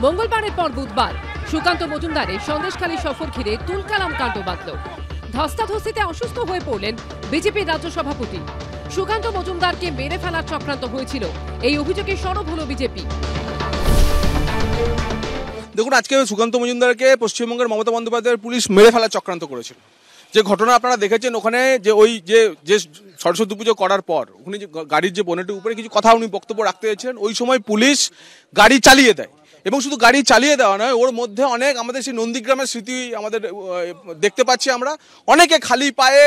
মঙ্গলবারের পর বুধবার সুকান্ত মজুমদারের সন্দেশখালী সফর ঘিরে তুলকালাম কাণ্ড বাঁধল। ধস্তাধস্তিতে অসুস্থ হয়ে পড়লেন বিজেপির রাজ্য সভাপতি। সুকান্ত মজুমদারকে মেরে ফেলার চক্রান্ত হয়েছিল, এই অভিযোগে সরব হল বিজেপি। দেখুন, আজকে সুকান্ত মজুমদারকে পশ্চিমবঙ্গের মমতা বন্দ্যোপাধ্যায়ের পুলিশ মেরে ফেলার চক্রান্ত করেছিল। যে ঘটনা আপনারা দেখেছেন, ওখানে যে ওই যে সরস্বতী পুজো করার পর উনি যে গাড়ির যে বনেটের উপরে কিছু কথা উনি বক্তব্য রাখতে চেয়েছেন, ওই সময় পুলিশ গাড়ি চালিয়ে দেয়। এবং শুধু গাড়ি চালিয়ে দেওয়া নয়, ওর মধ্যে অনেক আমাদের সেই নন্দীগ্রামের স্মৃতি আমাদের দেখতে পাচ্ছি আমরা। অনেকে খালি পায়ে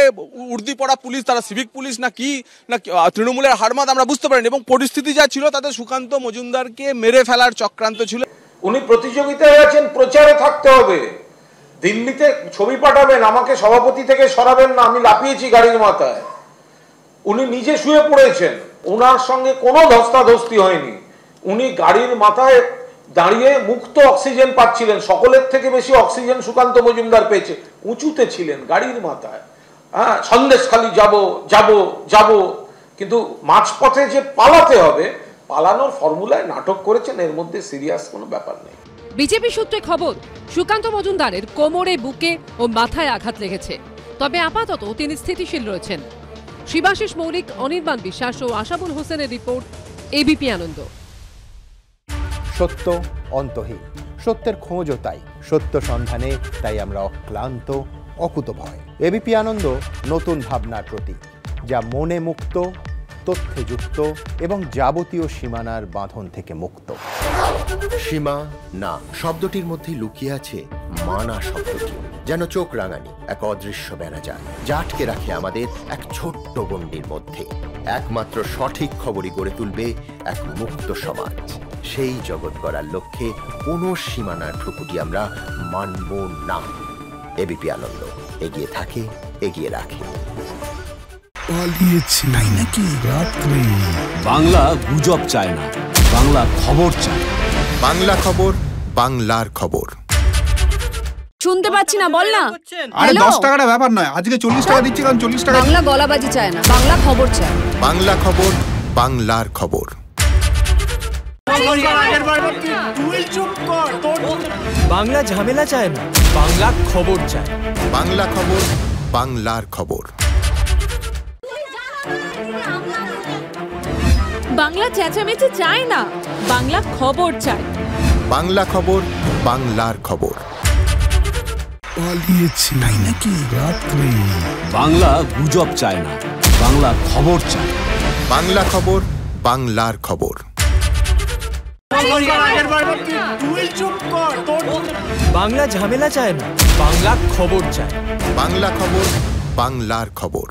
উর্দি পরা পুলিশ, তারা সিভিক পুলিশ না কি না তৃণমূলের হারমাদ আমরা বুঝতে পারিনি। এবং পরিস্থিতি যা ছিল তাতে সুকান্ত মজুমদারকে মেরে ফেলার চক্রান্ত ছিল। উনি প্রতিযোগিতায় আছেন, প্রচারে থাকতে হবে। দিল্লিতে ছবি পাঠাবেন, আমাকে সভাপতি থেকে সরাবেন না, আমি লাফিয়েছি গাড়ির মাথায়। উনি নিজে শুয়ে পড়েছেন, ওনার সঙ্গে কোনো ধস্তাধস্তি হয়নি। উনি গাড়ির মাথায় দাঁড়িয়ে মুক্ত অক্সিজেন পাচ্ছিলেন। সকলের থেকে বেশি অক্সিজেন সুকান্ত মজুমদার পেয়েছে। উঁচুতে ছিলেন গাড়ির মাথায়। হ্যাঁ, সন্দেশখালী যাব, কিন্তু মাঝপথে যে পালাতে হবে, পালানোর ফর্মুলায় নাটক করেছেন। এর মধ্যে সিরিয়াস কোনো ব্যাপার নেই। বিজেপি সূত্রে খবর, সুকান্ত মজুমদারের কোমরে, বুকে ও মাথায় আঘাত লেগেছে, তবে আপাতত তিনি স্থিতিশীল রয়েছেন। শিবাশিস মৌলিক, অনির্বাণ বিশ্বাস ও আশাবুল হোসেনের রিপোর্ট, এবিপি আনন্দ। সত্য অন্তহীন, সত্যের খোঁজও তাই, সত্য সন্ধানে তাই আমরা অক্লান্ত, অকুতভয়। এবিপি আনন্দ নতুন ভাবনার প্রতীক, যা মনে মুক্ত, তথ্যে যুক্ত এবং যাবতীয় সীমানার বাঁধন থেকে মুক্ত। সীমা না শব্দটির মধ্যে লুকিয়ে আছে মানা শব্দটি, যেন চোখ রাঙানি এক অদৃশ্য ব্যানাজার, যা আটকে রাখে আমাদের এক ছোট্ট গণ্ডির মধ্যে। একমাত্র সঠিক খবরই গড়ে তুলবে এক মুক্ত সমাজ। সেই জগৎ গড়ার লক্ষ্যে কোনো সীমানার ঠুকুটি আমরা মানব না। এবিপি আনন্দ এগিয়ে থাকে, এগিয়ে রাখে। তাই নাকি? রাত্রি বাংলা গুজব চায় না, বাংলা খবর চায়। বাংলা খবর, বাংলার খবর। শুনতে পাচ্ছি না, বল না। আরে 10 টাকাটা ব্যাপার নয়, আজকে 40 টাকা দিচ্ছি, কারণ 40 টাকা। বাংলা গলাবাজি চায় না, বাংলা খবর চায়। বাংলা খবর, বাংলার খবর। বাংলা ঝামেলা চায় না, বাংলা খবর চায়। বাংলা খবর, বাংলার খবর। বাংলা চেঁচামেচি চায় না, বাংলা খবর চায়। বাংলা খবর, বাংলার খবর। তাই নাকি? রাত্রি বাংলা গুজব চায় না, বাংলা খবর চায়। বাংলা খবর, বাংলার খবর। বাংলা ঝামেলা চায় না, বাংলা খবর চায়। বাংলা খবর, বাংলার খবর।